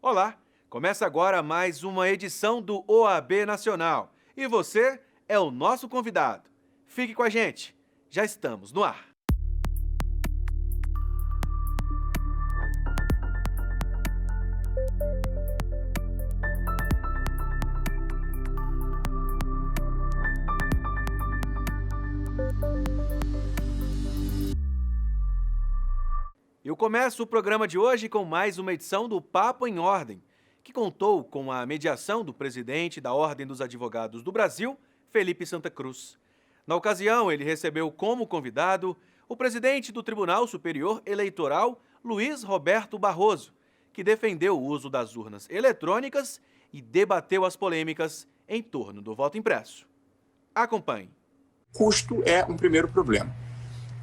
Olá, começa agora mais uma edição do OAB Nacional e você é o nosso convidado. Fique com a gente, já estamos no ar. Eu começo o programa de hoje com mais uma edição do Papo em Ordem, que contou com a mediação do presidente da Ordem dos Advogados do Brasil, Felipe Santa Cruz. Na ocasião, ele recebeu como convidado o presidente do Tribunal Superior Eleitoral, Luiz Roberto Barroso, que defendeu o uso das urnas eletrônicas e debateu as polêmicas em torno do voto impresso. Acompanhe. Custo é um primeiro problema.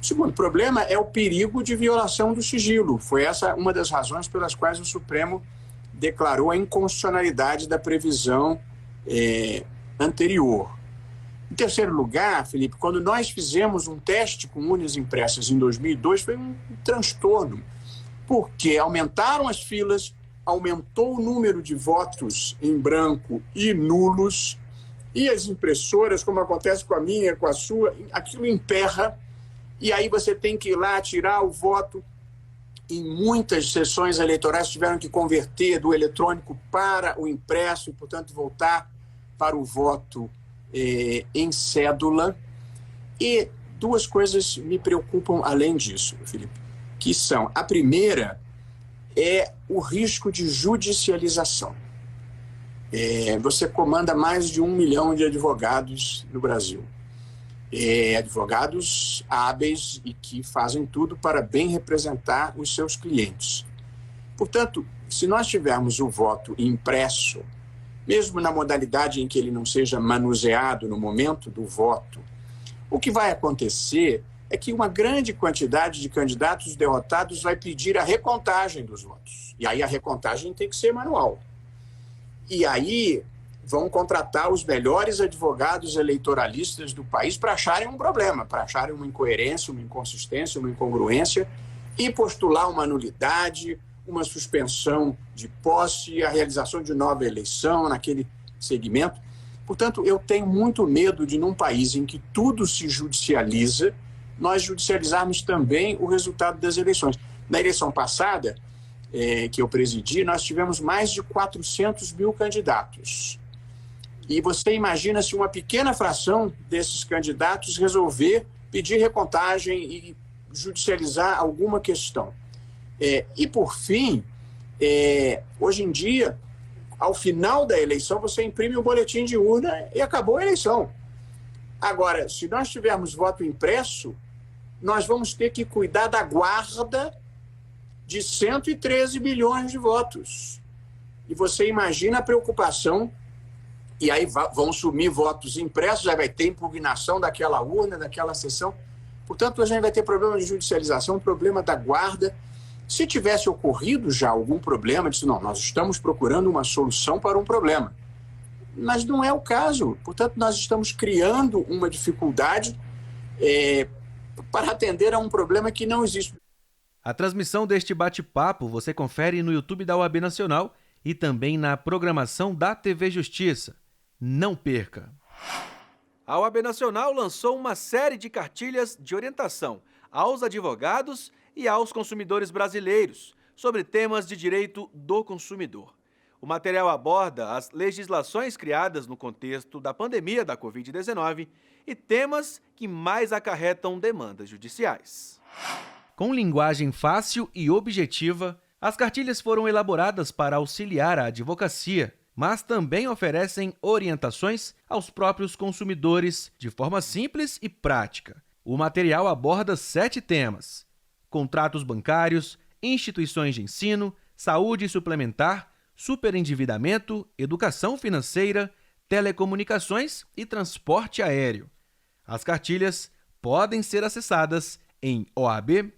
O segundo problema é o perigo de violação do sigilo. Foi essa uma das razões pelas quais o Supremo declarou a inconstitucionalidade da previsão anterior. Em terceiro lugar, Felipe, quando nós fizemos um teste com urnas impressas em 2002, foi um transtorno, porque aumentaram as filas, aumentou o número de votos em branco e nulos, e as impressoras, como acontece com a minha, com a sua, aquilo emperra, e aí você tem que ir lá tirar o voto. Em muitas sessões eleitorais tiveram que converter do eletrônico para o impresso e, portanto, voltar para o voto em cédula. E duas coisas me preocupam além disso, Felipe, que são: a primeira é o risco de judicialização. Você comanda mais de 1 milhão de advogados no Brasil. Advogados hábeis e que fazem tudo para bem representar os seus clientes. Portanto, se nós tivermos o voto impresso, mesmo na modalidade em que ele não seja manuseado no momento do voto, o que vai acontecer é que uma grande quantidade de candidatos derrotados vai pedir a recontagem dos votos. E aí a recontagem tem que ser manual. E aí vão contratar os melhores advogados eleitoralistas do país para acharem um problema, para acharem uma incoerência, uma inconsistência, uma incongruência e postular uma nulidade, uma suspensão de posse, a realização de nova eleição naquele segmento. Portanto, eu tenho muito medo de, num país em que tudo se judicializa, nós judicializarmos também o resultado das eleições. Na eleição passada, que eu presidi, nós tivemos mais de 400 mil candidatos. E você imagina se uma pequena fração desses candidatos resolver pedir recontagem e judicializar alguma questão. E, por fim, hoje em dia, ao final da eleição, você imprime o boletim de urna e acabou a eleição. Agora, se nós tivermos voto impresso, nós vamos ter que cuidar da guarda de 113 bilhões de votos. E você imagina a preocupação. E aí vão sumir votos impressos, já vai ter impugnação daquela urna, daquela sessão. Portanto, a gente vai ter problema de judicialização, problema da guarda. Se tivesse ocorrido já algum problema, disse, não, nós estamos procurando uma solução para um problema. Mas não é o caso. Portanto, nós estamos criando uma dificuldade para atender a um problema que não existe. A transmissão deste bate-papo você confere no YouTube da OAB Nacional e também na programação da TV Justiça. Não perca! A OAB Nacional lançou uma série de cartilhas de orientação aos advogados e aos consumidores brasileiros sobre temas de direito do consumidor. O material aborda as legislações criadas no contexto da pandemia da Covid-19 e temas que mais acarretam demandas judiciais. Com linguagem fácil e objetiva, as cartilhas foram elaboradas para auxiliar a advocacia, mas também oferecem orientações aos próprios consumidores de forma simples e prática. O material aborda 7 temas: contratos bancários, instituições de ensino, saúde suplementar, superendividamento, educação financeira, telecomunicações e transporte aéreo. As cartilhas podem ser acessadas em oab.org.br.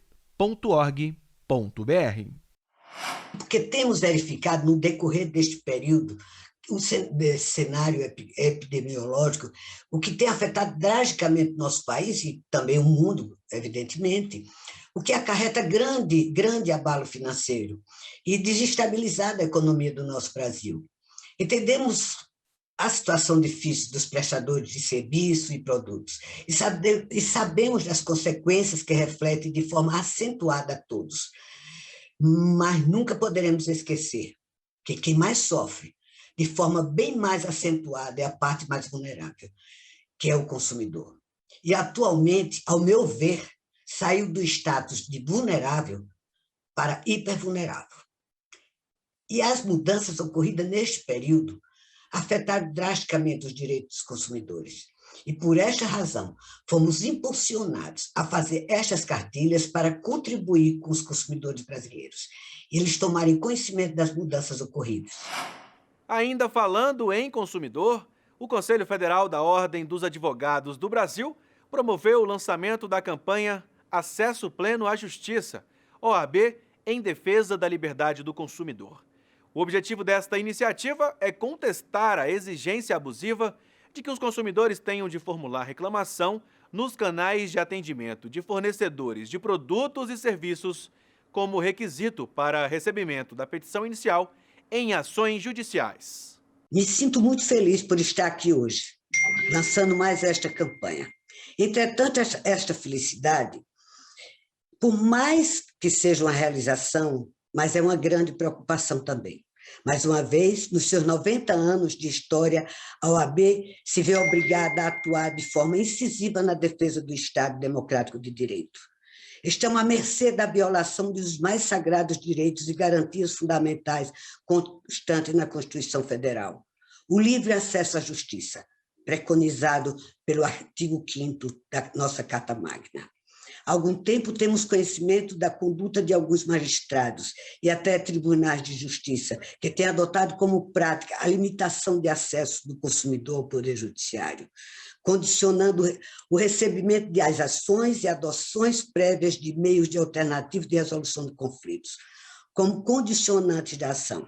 Porque temos verificado no decorrer deste período desse cenário epidemiológico, o que tem afetado drasticamente o nosso país e também o mundo, evidentemente, o que acarreta grande abalo financeiro e desestabilizar a economia do nosso Brasil. Entendemos a situação difícil dos prestadores de serviço e produtos e sabemos das consequências que refletem de forma acentuada a todos. Mas nunca poderemos esquecer que quem mais sofre, de forma bem mais acentuada, é a parte mais vulnerável, que é o consumidor. E, atualmente, ao meu ver, saiu do status de vulnerável para hipervulnerável. E as mudanças ocorridas neste período afetaram drasticamente os direitos dos consumidores. E, por esta razão, fomos impulsionados a fazer estas cartilhas para contribuir com os consumidores brasileiros e eles tomarem conhecimento das mudanças ocorridas. Ainda falando em consumidor, o Conselho Federal da Ordem dos Advogados do Brasil promoveu o lançamento da campanha Acesso Pleno à Justiça, OAB, em defesa da liberdade do consumidor. O objetivo desta iniciativa é contestar a exigência abusiva de que os consumidores tenham de formular reclamação nos canais de atendimento de fornecedores de produtos e serviços como requisito para recebimento da petição inicial em ações judiciais. Me sinto muito feliz por estar aqui hoje, lançando mais esta campanha. Entretanto, esta felicidade, por mais que seja uma realização, mas é uma grande preocupação também. Mais uma vez, nos seus 90 anos de história, a OAB se vê obrigada a atuar de forma incisiva na defesa do Estado Democrático de Direito. Estamos à mercê da violação dos mais sagrados direitos e garantias fundamentais constantes na Constituição Federal. O livre acesso à justiça, preconizado pelo artigo 5º da nossa Carta Magna. Há algum tempo temos conhecimento da conduta de alguns magistrados e até tribunais de justiça que têm adotado como prática a limitação de acesso do consumidor ao Poder Judiciário, condicionando o recebimento das ações e adoções prévias de meios de alternativos de resolução de conflitos, como condicionantes da ação.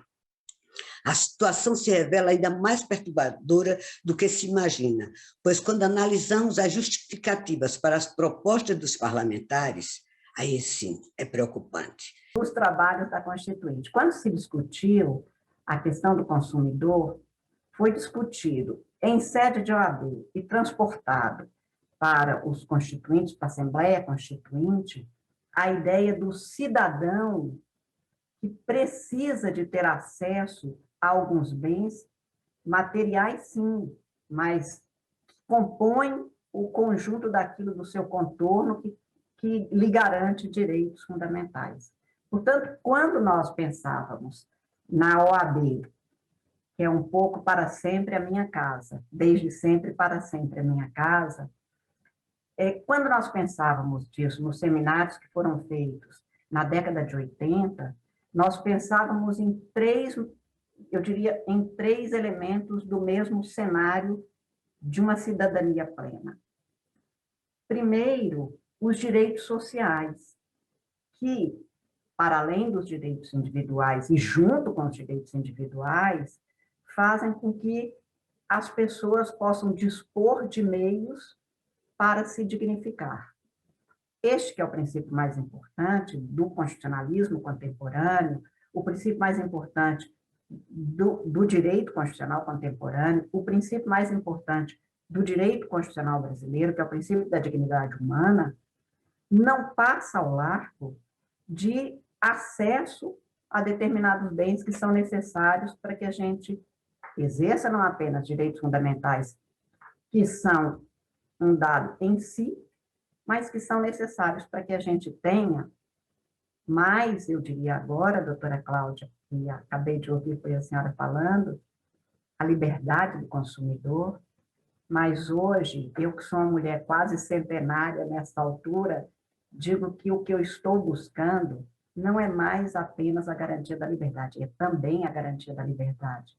A situação se revela ainda mais perturbadora do que se imagina, pois quando analisamos as justificativas para as propostas dos parlamentares, aí sim é preocupante. Os trabalhos da Constituinte. Quando se discutiu a questão do consumidor, foi discutido em sede de OAB e transportado para os constituintes, para a Assembleia Constituinte, a ideia do cidadão que precisa de ter acesso a alguns bens materiais, sim, mas que compõem o conjunto daquilo do seu contorno que lhe garante direitos fundamentais. Portanto, quando nós pensávamos na OAB, que é um pouco para sempre a minha casa, desde sempre para sempre a minha casa, quando nós pensávamos disso nos seminários que foram feitos na década de 80, nós pensávamos em três elementos do mesmo cenário de uma cidadania plena. Primeiro, os direitos sociais, que, para além dos direitos individuais e junto com os direitos individuais, fazem com que as pessoas possam dispor de meios para se dignificar. Este que é o princípio mais importante do constitucionalismo contemporâneo, o princípio mais importante do direito constitucional contemporâneo, o princípio mais importante do direito constitucional brasileiro, que é o princípio da dignidade humana, não passa ao largo de acesso a determinados bens que são necessários para que a gente exerça não apenas direitos fundamentais que são um dado em si, mas que são necessários para que a gente tenha mais, eu diria agora, doutora Cláudia, que acabei de ouvir, foi a senhora falando, a liberdade do consumidor, mas hoje, eu que sou uma mulher quase centenária nessa altura, digo que o que eu estou buscando não é mais apenas a garantia da liberdade, é também a garantia da liberdade.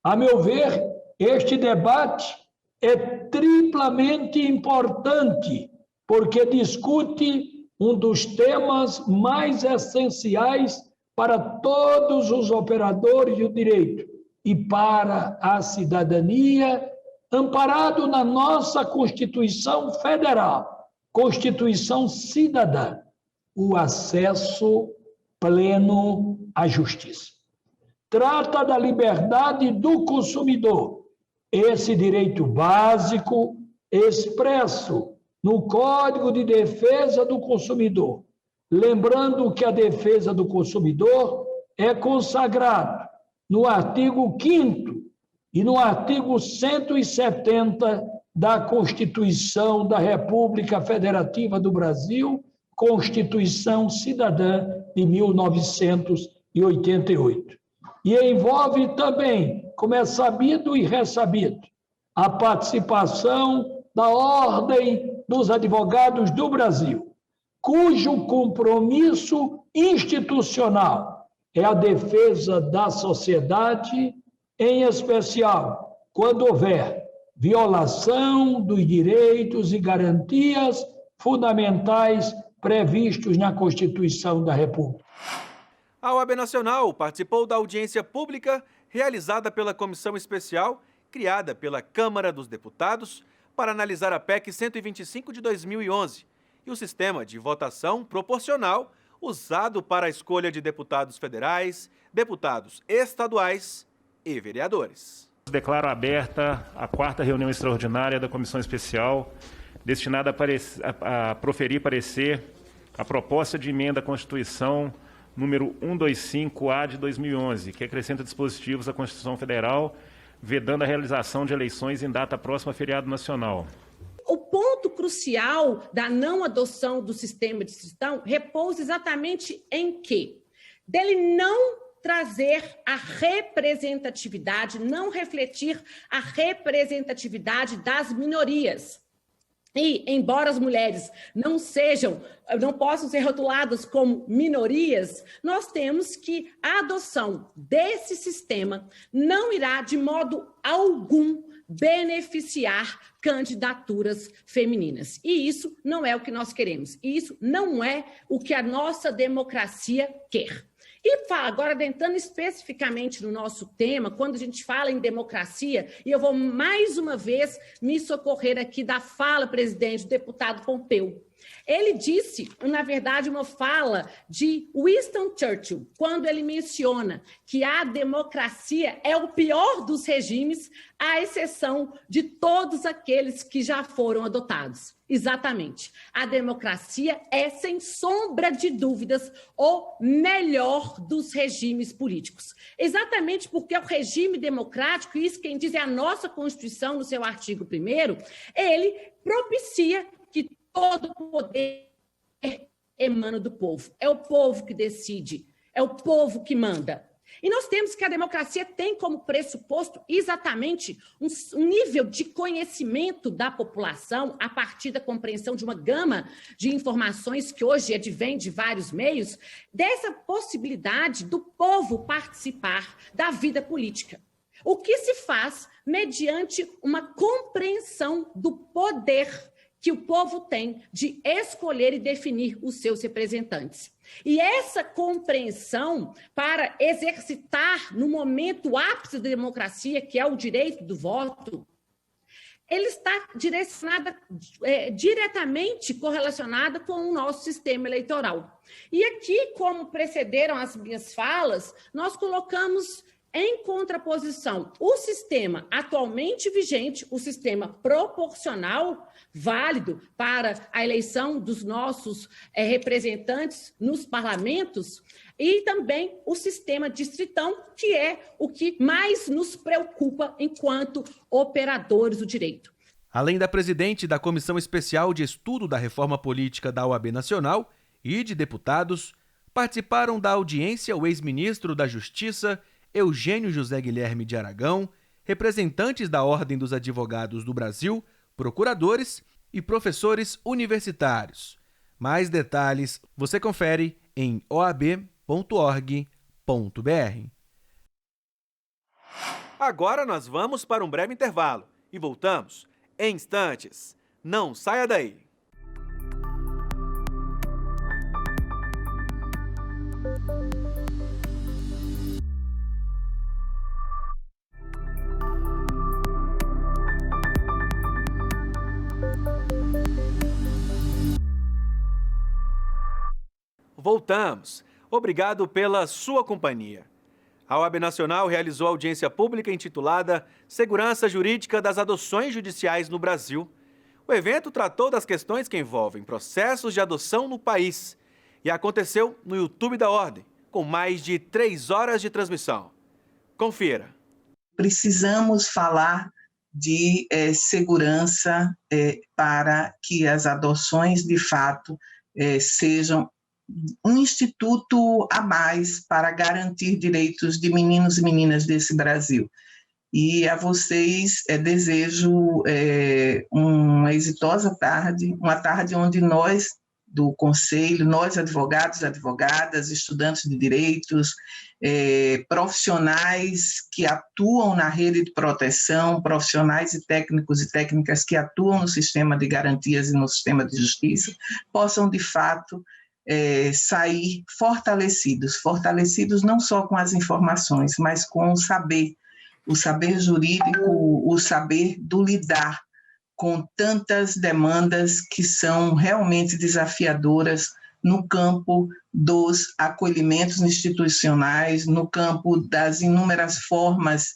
A meu ver, este debate é triplamente importante, porque discute um dos temas mais essenciais para todos os operadores do direito e para a cidadania, amparado na nossa Constituição Federal, Constituição Cidadã. o acesso pleno à justiça. Trata da liberdade do consumidor, esse direito básico expresso no Código de Defesa do Consumidor. Lembrando que a defesa do consumidor é consagrado no artigo 5º e no artigo 170 da Constituição da República Federativa do Brasil, Constituição Cidadã de 1988. E envolve também, como é sabido e ressabido, a participação da Ordem dos Advogados do Brasil, cujo compromisso institucional é a defesa da sociedade, em especial quando houver violação dos direitos e garantias fundamentais previstos na Constituição da República. A OAB Nacional participou da audiência pública realizada pela Comissão Especial, criada pela Câmara dos Deputados, para analisar a PEC 125 de 2011 e o sistema de votação proporcional usado para a escolha de deputados federais, deputados estaduais e vereadores. Declaro aberta a 4ª reunião extraordinária da Comissão Especial, destinada a proferir parecer a proposta de emenda à Constituição número 125-A de 2011, que acrescenta dispositivos à Constituição Federal, vedando a realização de eleições em data próxima a feriado nacional. O ponto crucial da não adoção do sistema de distritão repousa exatamente em quê? Dele não trazer a representatividade, não refletir a representatividade das minorias. E, embora as mulheres não possam ser rotuladas como minorias, nós temos que a adoção desse sistema não irá, de modo algum, beneficiar candidaturas femininas. E isso não é o que nós queremos. E isso não é o que a nossa democracia quer. E agora, entrando especificamente no nosso tema, quando a gente fala em democracia, e eu vou mais uma vez me socorrer aqui da fala, presidente, do deputado Pompeu. Ele disse, na verdade, uma fala de Winston Churchill, quando ele menciona que a democracia é o pior dos regimes, à exceção de todos aqueles que já foram adotados. Exatamente. A democracia é, sem sombra de dúvidas, o melhor dos regimes políticos. Exatamente porque o regime democrático, isso quem diz é a nossa Constituição, no seu artigo 1º, ele propicia que todo poder emana do povo. É o povo que decide, é o povo que manda. E nós temos que a democracia tem como pressuposto exatamente um nível de conhecimento da população a partir da compreensão de uma gama de informações que hoje advém de vários meios, dessa possibilidade do povo participar da vida política. O que se faz mediante uma compreensão do poder que o povo tem de escolher e definir os seus representantes. E essa compreensão para exercitar no momento ápice da democracia, que é o direito do voto, ele está diretamente correlacionada com o nosso sistema eleitoral. E aqui, como precederam as minhas falas, nós colocamos em contraposição o sistema atualmente vigente, o sistema proporcional, válido para a eleição dos nossos representantes nos parlamentos, e também o sistema distritão, que é o que mais nos preocupa enquanto operadores do direito. Além da presidente da Comissão Especial de Estudo da Reforma Política da OAB Nacional e de deputados, participaram da audiência o ex-ministro da Justiça, Eugênio José Guilherme de Aragão, representantes da Ordem dos Advogados do Brasil, procuradores e professores universitários. Mais detalhes você confere em oab.org.br. Agora nós vamos para um breve intervalo e voltamos em instantes. Não saia daí! voltamos. Obrigado pela sua companhia. A OAB Nacional realizou audiência pública intitulada Segurança Jurídica das Adoções Judiciais no Brasil. O evento tratou das questões que envolvem processos de adoção no país e aconteceu no YouTube da Ordem, com mais de 3 horas de transmissão. Confira. Precisamos falar de segurança para que as adoções, de fato, sejam um instituto a mais para garantir direitos de meninos e meninas desse Brasil. E a vocês desejo uma exitosa tarde, uma tarde onde nós, do Conselho, nós advogados, advogadas, estudantes de direitos, profissionais que atuam na rede de proteção, profissionais e técnicos e técnicas que atuam no sistema de garantias e no sistema de justiça, possam, de fato, sair fortalecidos não só com as informações, mas com o saber jurídico, o saber do lidar com tantas demandas que são realmente desafiadoras no campo dos acolhimentos institucionais, no campo das inúmeras formas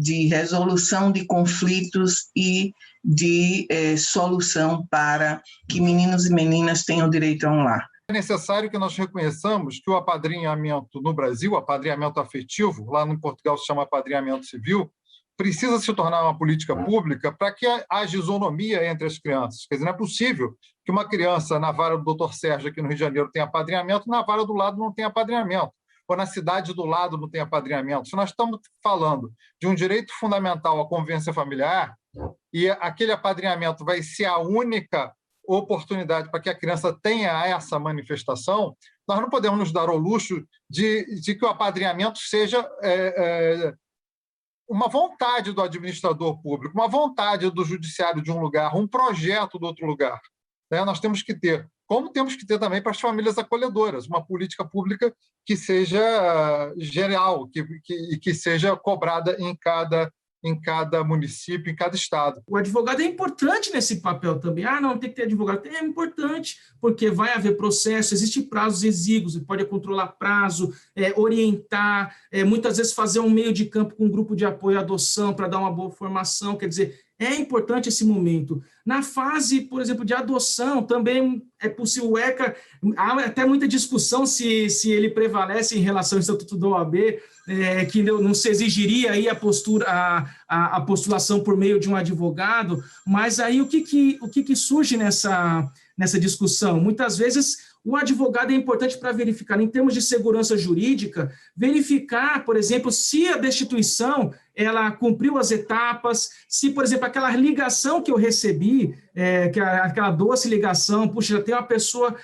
de resolução de conflitos e de solução para que meninos e meninas tenham direito a um lar. É necessário que nós reconheçamos que o apadrinhamento no Brasil, o apadrinhamento afetivo, lá no Portugal se chama apadrinhamento civil, precisa se tornar uma política pública para que haja isonomia entre as crianças. Quer dizer, não é possível que uma criança na vara do Dr. Sérgio aqui no Rio de Janeiro tenha apadrinhamento, na vara do lado não tenha apadrinhamento, ou na cidade do lado não tenha apadrinhamento. Se nós estamos falando de um direito fundamental à convivência familiar e aquele apadrinhamento vai ser a única oportunidade para que a criança tenha essa manifestação, nós não podemos nos dar ao luxo de que o apadrinhamento seja uma vontade do administrador público, uma vontade do judiciário de um lugar, um projeto do outro lugar. Nós temos que ter, como temos que ter também para as famílias acolhedoras, uma política pública que seja geral, que seja cobrada em cada município, em cada estado. O advogado é importante nesse papel também. Não tem que ter advogado. É importante, porque vai haver processo, existem prazos exíguos, ele pode controlar prazo, orientar, muitas vezes fazer um meio de campo com um grupo de apoio à adoção para dar uma boa formação, quer dizer, é importante esse momento. Na fase, por exemplo, de adoção, também é possível o ECA, há até muita discussão se ele prevalece em relação ao Estatuto da OAB, que não se exigiria aí a postulação por meio de um advogado, mas aí o que surge nessa discussão? Muitas vezes o advogado é importante para verificar, em termos de segurança jurídica, verificar, por exemplo, se a destituição ela cumpriu as etapas, se, por exemplo, aquela ligação que eu recebi, aquela doce ligação, puxa, já tem uma pessoa,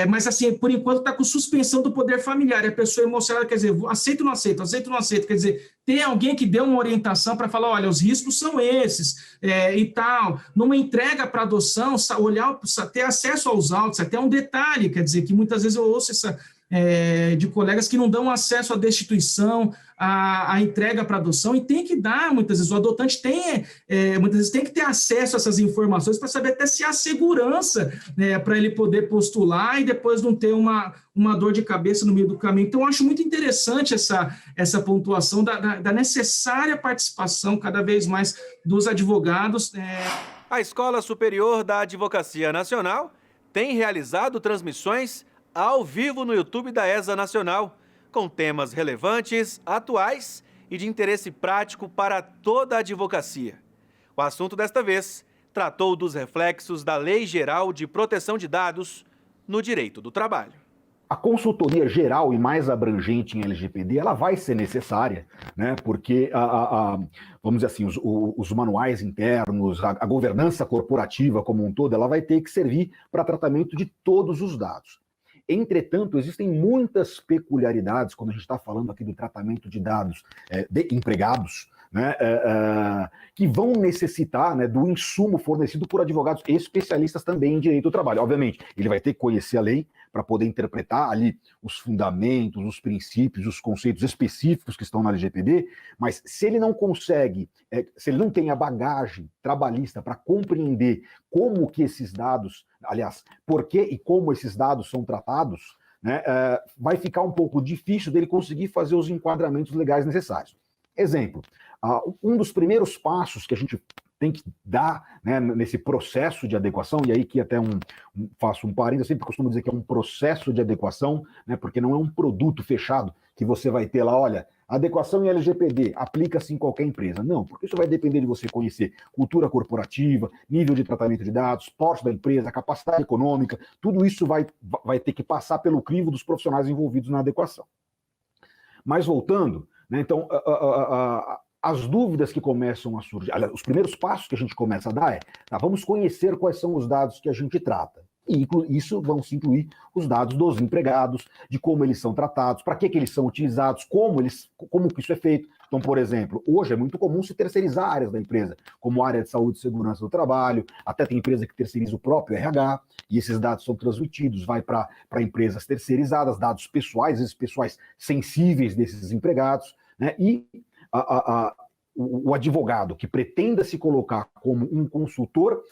mas assim, por enquanto está com suspensão do poder familiar, e a pessoa emocionada, quer dizer, aceito ou não aceito, quer dizer, tem alguém que deu uma orientação para falar, olha, os riscos são esses, e tal, numa entrega para adoção, olhar, ter acesso aos autos, até um detalhe, quer dizer, que muitas vezes eu ouço de colegas que não dão acesso à destituição, à entrega para adoção, e tem que dar, muitas vezes, o adotante muitas vezes tem que ter acesso a essas informações para saber até se há segurança para ele poder postular e depois não ter uma dor de cabeça no meio do caminho. Então, eu acho muito interessante essa pontuação da necessária participação cada vez mais dos advogados. A Escola Superior da Advocacia Nacional tem realizado transmissões ao vivo no YouTube da ESA Nacional, com temas relevantes, atuais e de interesse prático para toda a advocacia. O assunto desta vez tratou dos reflexos da Lei Geral de Proteção de Dados no direito do trabalho. A consultoria geral e mais abrangente em LGPD, ela vai ser necessária, né? Porque, vamos dizer assim, os manuais internos, a governança corporativa como um todo, ela vai ter que servir para tratamento de todos os dados. Entretanto, existem muitas peculiaridades quando a gente está falando aqui do tratamento de dados de empregados, né, que vão necessitar, né, do insumo fornecido por advogados especialistas também em direito do trabalho. Obviamente, ele vai ter que conhecer a lei para poder interpretar ali os fundamentos, os princípios, os conceitos específicos que estão na LGPD, mas se ele não consegue, se ele não tem a bagagem trabalhista para compreender como que esses dados, aliás, por que e como esses dados são tratados, né, vai ficar um pouco difícil dele conseguir fazer os enquadramentos legais necessários. Exemplo, um dos primeiros passos que a gente tem que dar, né, nesse processo de adequação, e aí que até faço um parênteses, eu sempre costumo dizer que é um processo de adequação, né, porque não é um produto fechado que você vai ter lá, olha, adequação em LGPD, aplica-se em qualquer empresa. Não, porque isso vai depender de você conhecer cultura corporativa, nível de tratamento de dados, porte da empresa, capacidade econômica, tudo isso vai ter que passar pelo crivo dos profissionais envolvidos na adequação. Mas voltando, né, então, as dúvidas que começam a surgir, os primeiros passos que a gente começa a dar vamos conhecer quais são os dados que a gente trata. E isso vão se incluir os dados dos empregados, de como eles são tratados, para que eles são utilizados, como que isso é feito. Então, por exemplo, hoje é muito comum se terceirizar áreas da empresa, como área de saúde e segurança do trabalho, até tem empresa que terceiriza o próprio RH, e esses dados são transmitidos, vai para empresas terceirizadas, dados pessoais, esses pessoais sensíveis desses empregados, né? E o advogado que pretenda se colocar como um consultor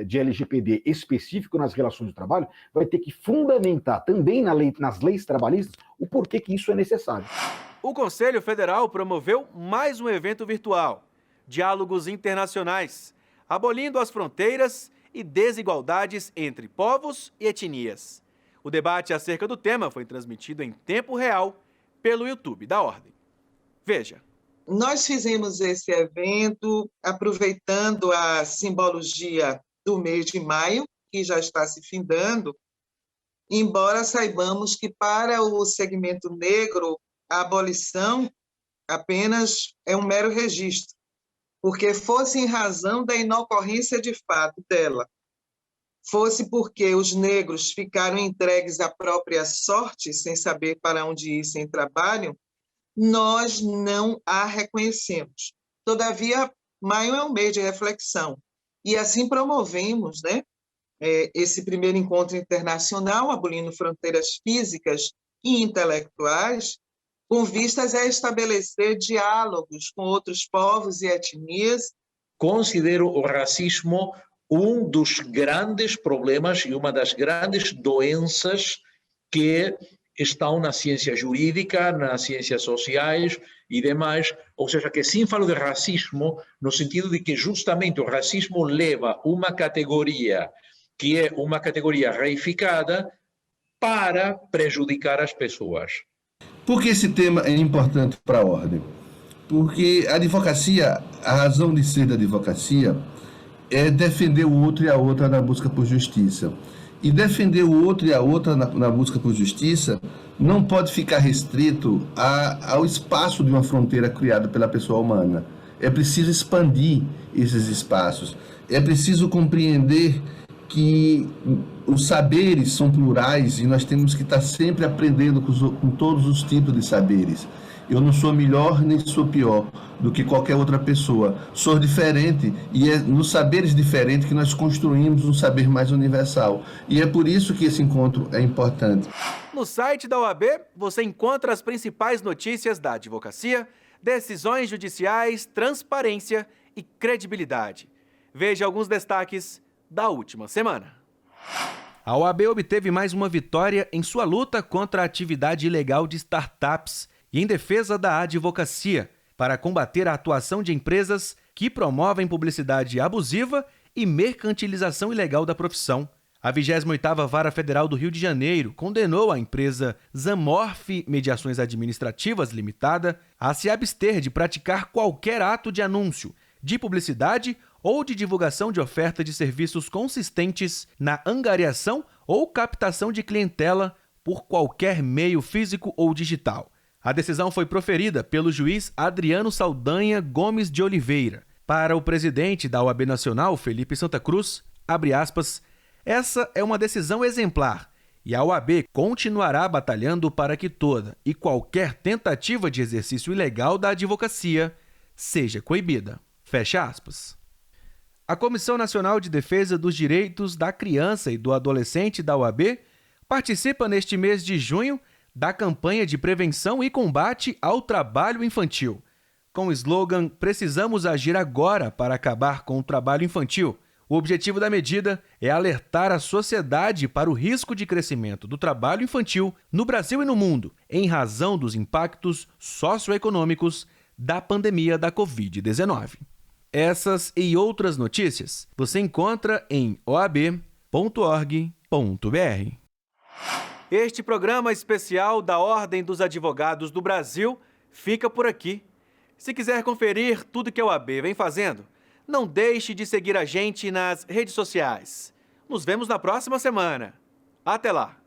de LGPD específico nas relações de trabalho vai ter que fundamentar também nas leis trabalhistas o porquê que isso é necessário. O Conselho Federal promoveu mais um evento virtual, Diálogos Internacionais, abolindo as fronteiras e desigualdades entre povos e etnias. O debate acerca do tema foi transmitido em tempo real pelo YouTube da Ordem. Veja. Nós fizemos esse evento aproveitando a simbologia do mês de maio, que já está se findando, embora saibamos que para o segmento negro a abolição apenas é um mero registro, porque fosse em razão da inocorrência de fato dela, fosse porque os negros ficaram entregues à própria sorte, sem saber para onde ir sem trabalho, nós não a reconhecemos. Todavia, maio é um mês de reflexão. E assim promovemos, né, esse primeiro encontro internacional, abolindo fronteiras físicas e intelectuais, com vistas a estabelecer diálogos com outros povos e etnias. Considero o racismo um dos grandes problemas e uma das grandes doenças que estão na ciência jurídica, nas ciências sociais e demais, ou seja, que sim falo de racismo no sentido de que justamente o racismo leva uma categoria que é uma categoria reificada para prejudicar as pessoas. Por que esse tema é importante para a ordem? Porque a advocacia, a razão de ser da advocacia é defender o outro e a outra na busca por justiça. E defender o outro e a outra na busca por justiça não pode ficar restrito ao espaço de uma fronteira criada pela pessoa humana. É preciso expandir esses espaços. É preciso compreender que os saberes são plurais e nós temos que estar sempre aprendendo com todos os tipos de saberes. Eu não sou melhor nem sou pior do que qualquer outra pessoa. Sou diferente e é nos saberes diferentes que nós construímos um saber mais universal. E é por isso que esse encontro é importante. No site da OAB, você encontra as principais notícias da advocacia, decisões judiciais, transparência e credibilidade. Veja alguns destaques da última semana. A OAB obteve mais uma vitória em sua luta contra a atividade ilegal de startups e em defesa da advocacia, para combater a atuação de empresas que promovem publicidade abusiva e mercantilização ilegal da profissão. A 28ª Vara Federal do Rio de Janeiro condenou a empresa Zamorf Mediações Administrativas Limitada a se abster de praticar qualquer ato de anúncio, de publicidade ou de divulgação de oferta de serviços consistentes na angariação ou captação de clientela por qualquer meio físico ou digital. A decisão foi proferida pelo juiz Adriano Saldanha Gomes de Oliveira. Para o presidente da OAB Nacional, Felipe Santa Cruz, abre aspas, essa é uma decisão exemplar e a OAB continuará batalhando para que toda e qualquer tentativa de exercício ilegal da advocacia seja coibida. Fecha aspas. A Comissão Nacional de Defesa dos Direitos da Criança e do Adolescente da OAB participa neste mês de junho da campanha de prevenção e combate ao trabalho infantil. Com o slogan Precisamos agir agora para acabar com o trabalho infantil, O objetivo da medida é alertar a sociedade para o risco de crescimento do trabalho infantil no Brasil e no mundo, em razão dos impactos socioeconômicos da pandemia da Covid-19. Essas e outras notícias você encontra em oab.org.br. Este programa especial da Ordem dos Advogados do Brasil fica por aqui. Se quiser conferir tudo que a OAB vem fazendo, não deixe de seguir a gente nas redes sociais. Nos vemos na próxima semana. Até lá!